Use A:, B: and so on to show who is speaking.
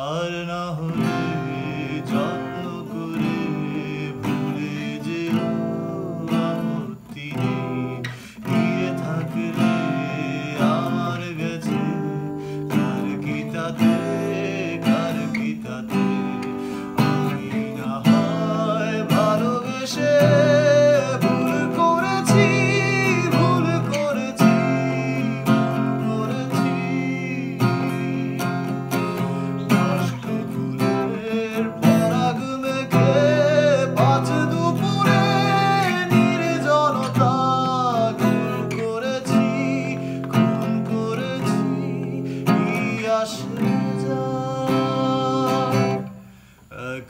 A: আর না হলে যত্ন করে ভুলে যেও আপত্তি নেই। গিয়ে থাকলে আমার গেছে কার কি তাতে, কার কি তাতে। আমি না হয় ভালোবেসে ভুল করেছি, ভুল করেছি, ভুল করেছি। নষ্ট ফুলের পরাগ মেঘে পাঁচ দুপুরে নির্জনতা খুন করেছি, খুন করেছি। কি আসে যায় এক